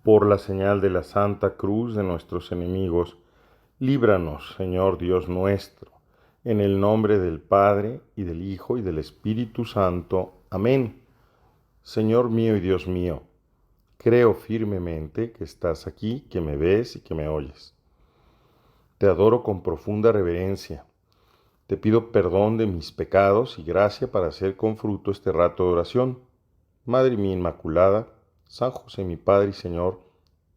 Por la señal de la Santa Cruz de nuestros enemigos, líbranos, Señor Dios nuestro, en el nombre del Padre, y del Hijo, y del Espíritu Santo. Amén. Señor mío y Dios mío, creo firmemente que estás aquí, que me ves y que me oyes. Te adoro con profunda reverencia. Te pido perdón de mis pecados y gracia para hacer con fruto este rato de oración. Madre mía Inmaculada, San José mi Padre y Señor,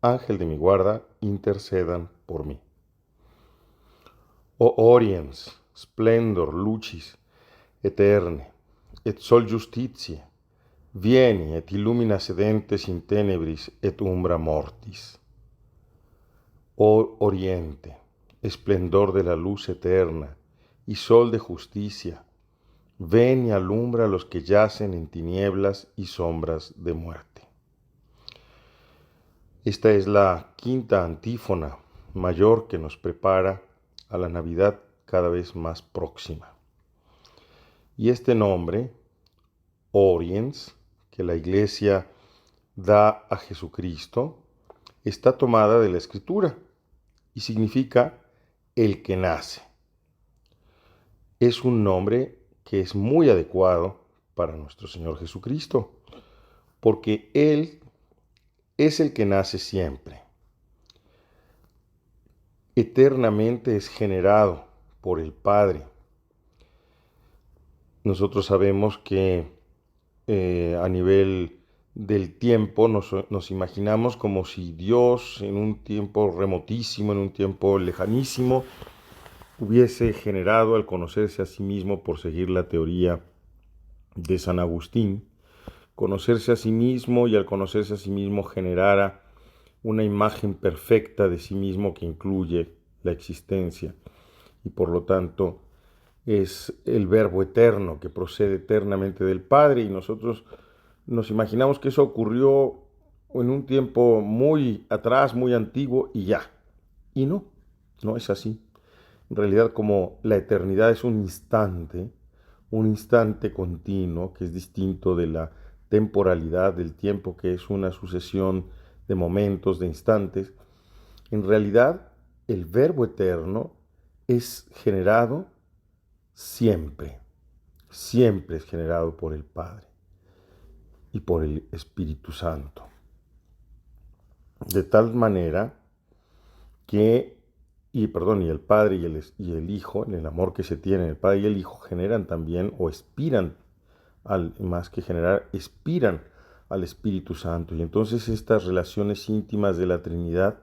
Ángel de mi guarda, intercedan por mí. O Oriens, splendor lucis, eterne, et sol justitiae, vieni et illumina sedentes in tenebris et umbra mortis. Oh Oriente, esplendor de la luz eterna y sol de justicia, ven y alumbra a los que yacen en tinieblas y sombras de muerte. Esta es la quinta antífona mayor que nos prepara a la Navidad cada vez más próxima. Y este nombre, Oriens, que la Iglesia da a Jesucristo, está tomada de la Escritura y significa el que nace. Es un nombre que es muy adecuado para nuestro Señor Jesucristo, porque Él es el que nace siempre. Eternamente es generado por el Padre. Nosotros sabemos que a nivel del tiempo nos imaginamos como si Dios en un tiempo remotísimo, en un tiempo lejanísimo, hubiese generado al conocerse a sí mismo, por seguir la teoría de San Agustín, conocerse a sí mismo, y al conocerse a sí mismo generara una imagen perfecta de sí mismo que incluye la existencia, y por lo tanto es el Verbo eterno que procede eternamente del Padre, y nosotros nos imaginamos que eso ocurrió en un tiempo muy atrás, muy antiguo, y ya. Y no, no es así. En realidad, como la eternidad es un instante continuo, que es distinto de la temporalidad del tiempo, que es una sucesión de momentos, de instantes, en realidad el Verbo eterno es generado siempre, siempre es generado por el Padre y por el Espíritu Santo. De tal manera que, y el Padre y el Hijo, en el amor que se tienen, el Padre y el Hijo generan también, o expiran, más que generar, expiran al Espíritu Santo. Y entonces estas relaciones íntimas de la Trinidad,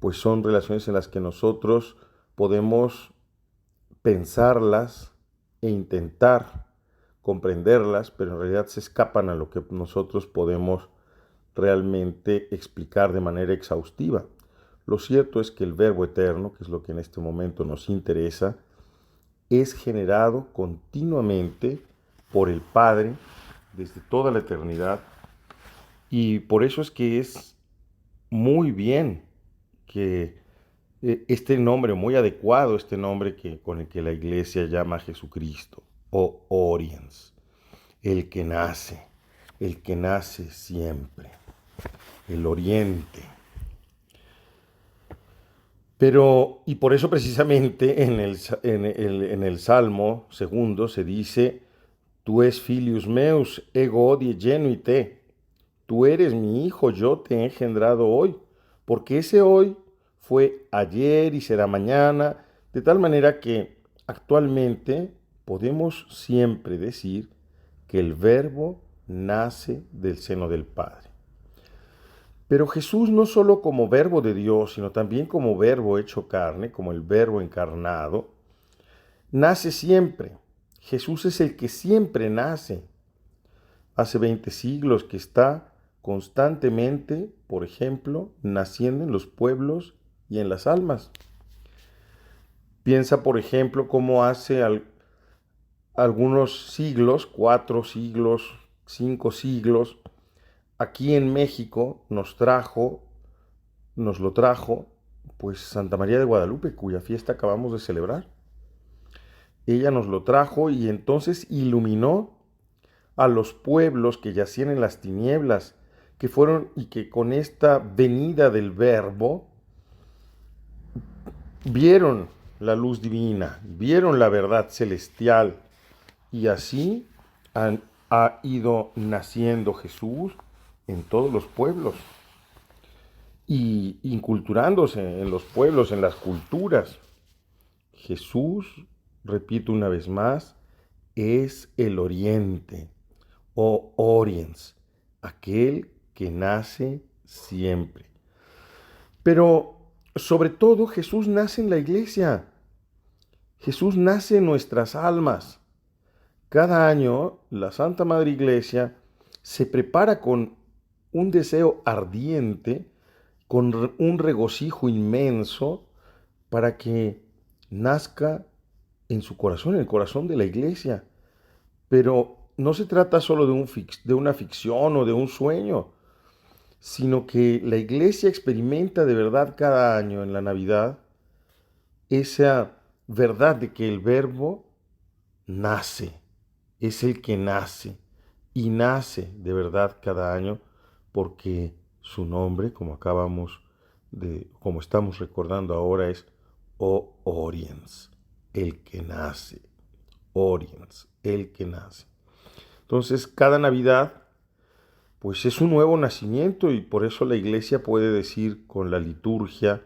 pues son relaciones en las que nosotros podemos pensarlas e intentar comprenderlas, pero en realidad se escapan a lo que nosotros podemos realmente explicar de manera exhaustiva. Lo cierto es que el Verbo eterno, que es lo que en este momento nos interesa, es generado continuamente por el Padre desde toda la eternidad, y por eso es que es muy bien que este nombre, muy adecuado este nombre con el que la Iglesia llama a Jesucristo, o Oriens, el que nace siempre, el Oriente. Pero, y por eso precisamente en el Salmo segundo se dice: Tu es filius meus, ego odie genui te. Tú eres mi hijo, yo te he engendrado hoy. Porque ese hoy fue ayer y será mañana, de tal manera que actualmente podemos siempre decir que el Verbo nace del seno del Padre. Pero Jesús, no solo como Verbo de Dios, sino también como Verbo hecho carne, como el Verbo encarnado, nace siempre. Jesús es el que siempre nace. Hace 20 siglos que está constantemente, por ejemplo, naciendo en los pueblos y en las almas. Piensa, por ejemplo, cómo hace algunos siglos, 4 siglos, 5 siglos, aquí en México nos lo trajo, pues Santa María de Guadalupe, cuya fiesta acabamos de celebrar. Ella nos lo trajo y entonces iluminó a los pueblos que yacían en las tinieblas, que fueron y que con esta venida del Verbo vieron la luz divina, vieron la verdad celestial y así ha ido naciendo Jesús en todos los pueblos y inculturándose en los pueblos, en las culturas. Jesús, repito una vez más, es el oriente o oriens, aquel que nace siempre. Pero sobre todo Jesús nace en la iglesia. Jesús nace en nuestras almas. Cada año la Santa Madre Iglesia se prepara con un deseo ardiente, con un regocijo inmenso, para que nazca en su corazón, en el corazón de la iglesia. Pero no se trata solo de una ficción o de un sueño, sino que la iglesia experimenta de verdad cada año en la Navidad esa verdad de que el Verbo nace, es el que nace, y nace de verdad cada año porque su nombre, como estamos recordando ahora, es O Oriens, el que nace, Oriens, el que nace. Entonces, cada Navidad pues es un nuevo nacimiento y por eso la iglesia puede decir con la liturgia,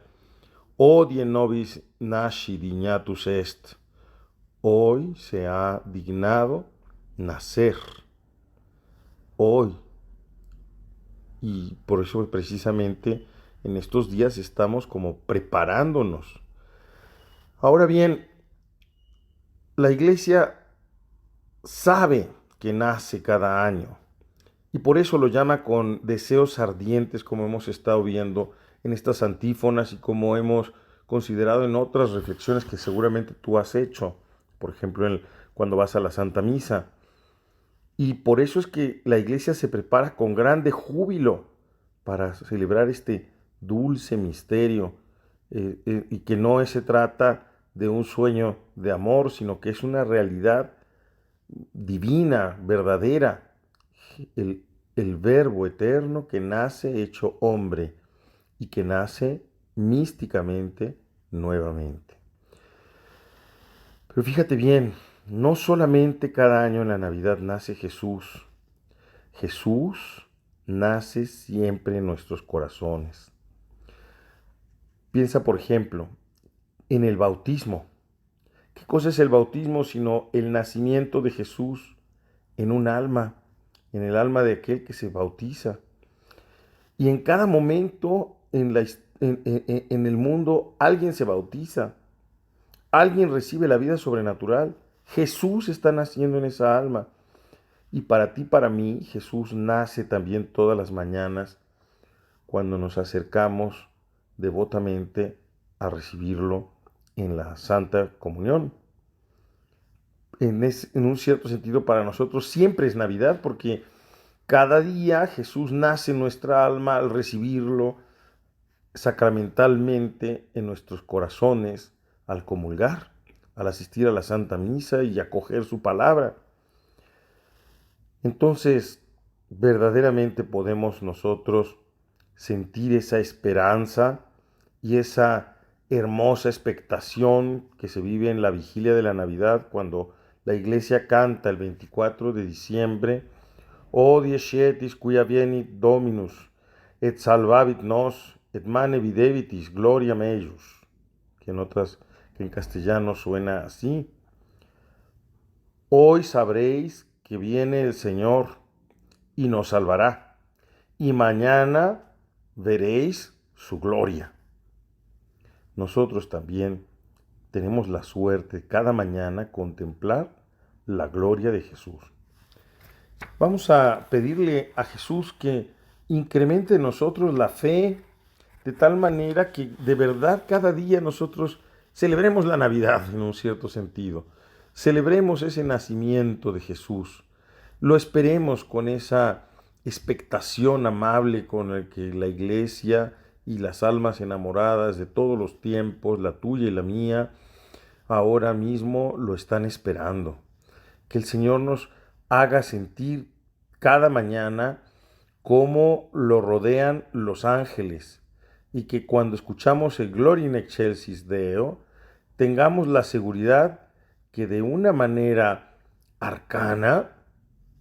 Odie nobis nasci dignatus est, hoy se ha dignado nacer, hoy. Y por eso precisamente en estos días estamos como preparándonos. Ahora bien, la iglesia sabe que nace cada año y por eso lo llama con deseos ardientes, como hemos estado viendo en estas antífonas y como hemos considerado en otras reflexiones que seguramente tú has hecho, por ejemplo, cuando vas a la Santa Misa. Y por eso es que la iglesia se prepara con grande júbilo para celebrar este dulce misterio y que no se trata de un sueño de amor, sino que es una realidad divina, verdadera, el Verbo eterno que nace hecho hombre y que nace místicamente nuevamente. Pero fíjate bien, no solamente cada año en la Navidad nace Jesús, Jesús nace siempre en nuestros corazones. Piensa, por ejemplo, en el bautismo. ¿Qué cosa es el bautismo sino el nacimiento de Jesús en un alma, en el alma de aquel que se bautiza? Y en cada momento en el mundo alguien se bautiza, alguien recibe la vida sobrenatural. Jesús está naciendo en esa alma. Y para ti, para mí, Jesús nace también todas las mañanas cuando nos acercamos devotamente a recibirlo en la Santa Comunión. En un cierto sentido, para nosotros siempre es Navidad porque cada día Jesús nace en nuestra alma al recibirlo sacramentalmente en nuestros corazones, al comulgar, al asistir a la Santa Misa y acoger su palabra. Entonces, verdaderamente podemos nosotros sentir esa esperanza y esa hermosa expectación que se vive en la vigilia de la Navidad cuando la iglesia canta el 24 de diciembre, O dies quia venit Dominus, et salvavit nos, et mane videbitis gloria meius, que en castellano suena así. Hoy sabréis que viene el Señor y nos salvará, y mañana veréis su gloria. Nosotros también tenemos la suerte cada mañana contemplar la gloria de Jesús. Vamos a pedirle a Jesús que incremente en nosotros la fe de tal manera que de verdad cada día nosotros celebremos la Navidad en un cierto sentido. Celebremos ese nacimiento de Jesús. Lo esperemos con esa expectación amable con el que la iglesia y las almas enamoradas de todos los tiempos, la tuya y la mía, ahora mismo lo están esperando. Que el Señor nos haga sentir cada mañana cómo lo rodean los ángeles, y que cuando escuchamos el Gloria in excelsis Deo, tengamos la seguridad que de una manera arcana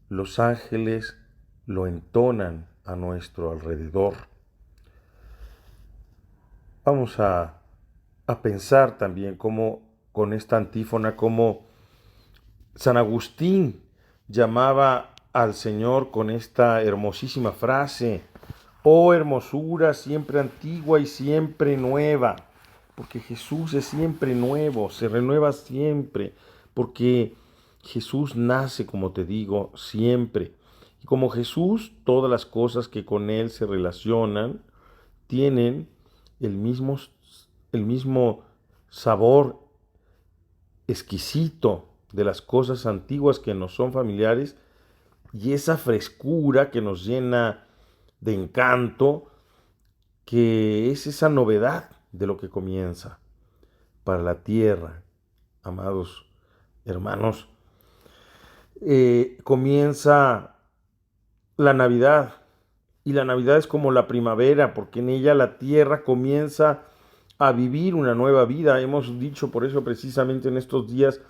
los ángeles lo entonan a nuestro alrededor. Vamos a pensar también cómo con esta antífona, cómo San Agustín llamaba al Señor con esta hermosísima frase: oh hermosura siempre antigua y siempre nueva, porque Jesús es siempre nuevo, se renueva siempre, porque Jesús nace, como te digo, siempre. Y como Jesús, todas las cosas que con Él se relacionan tienen el mismo, el mismo sabor exquisito de las cosas antiguas que nos son familiares, y esa frescura que nos llena de encanto, que es esa novedad de lo que comienza para la tierra. Amados hermanos, comienza la Navidad, y la Navidad es como la primavera, porque en ella la tierra comienza a vivir una nueva vida. Hemos dicho por eso precisamente en estos días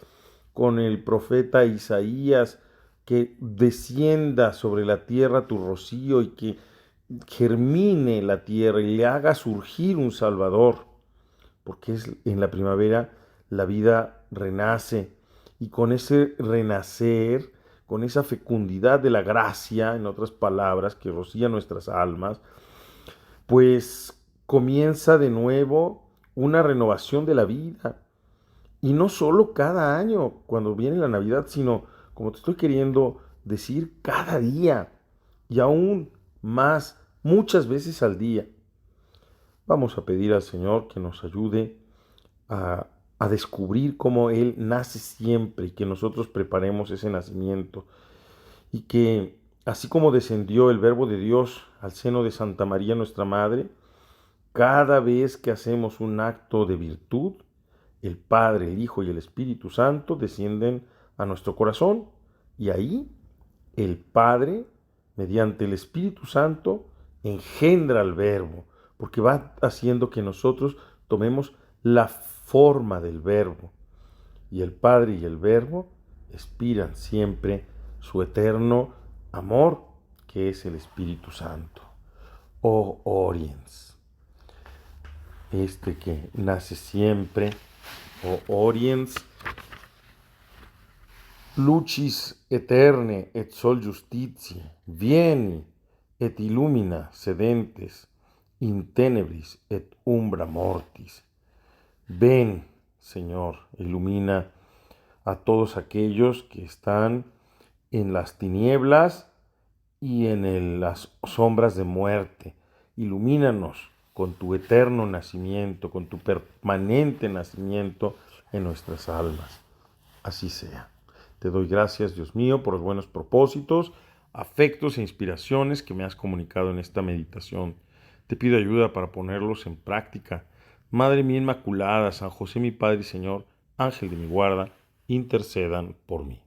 con el profeta Isaías, que descienda sobre la tierra tu rocío y que germine la tierra y le haga surgir un Salvador, porque es en la primavera la vida renace, y con ese renacer, con esa fecundidad de la gracia, en otras palabras, que rocía nuestras almas, pues comienza de nuevo una renovación de la vida. Y no solo cada año cuando viene la Navidad, sino, como te estoy queriendo decir, cada día, y aún más, muchas veces al día. Vamos a pedir al Señor que nos ayude a descubrir cómo Él nace siempre, y que nosotros preparemos ese nacimiento, y que así como descendió el Verbo de Dios al seno de Santa María nuestra Madre, cada vez que hacemos un acto de virtud, el Padre, el Hijo y el Espíritu Santo descienden a nuestro corazón, y ahí el Padre, mediante el Espíritu Santo, engendra al Verbo, porque va haciendo que nosotros tomemos la forma del Verbo, y el Padre y el Verbo expiran siempre su eterno amor, que es el Espíritu Santo. Oh Oriens, este que nace siempre, oh Oriens, lucis eterne et sol justitiae, vieni et illumina sedentes in tenebris et umbra mortis. Ven, Señor, ilumina a todos aquellos que están en las tinieblas y en las sombras de muerte. Ilumínanos con tu eterno nacimiento, con tu permanente nacimiento en nuestras almas. Así sea. Te doy gracias, Dios mío, por los buenos propósitos, afectos e inspiraciones que me has comunicado en esta meditación. Te pido ayuda para ponerlos en práctica. Madre mía Inmaculada, San José mi Padre y Señor, Ángel de mi guarda, intercedan por mí.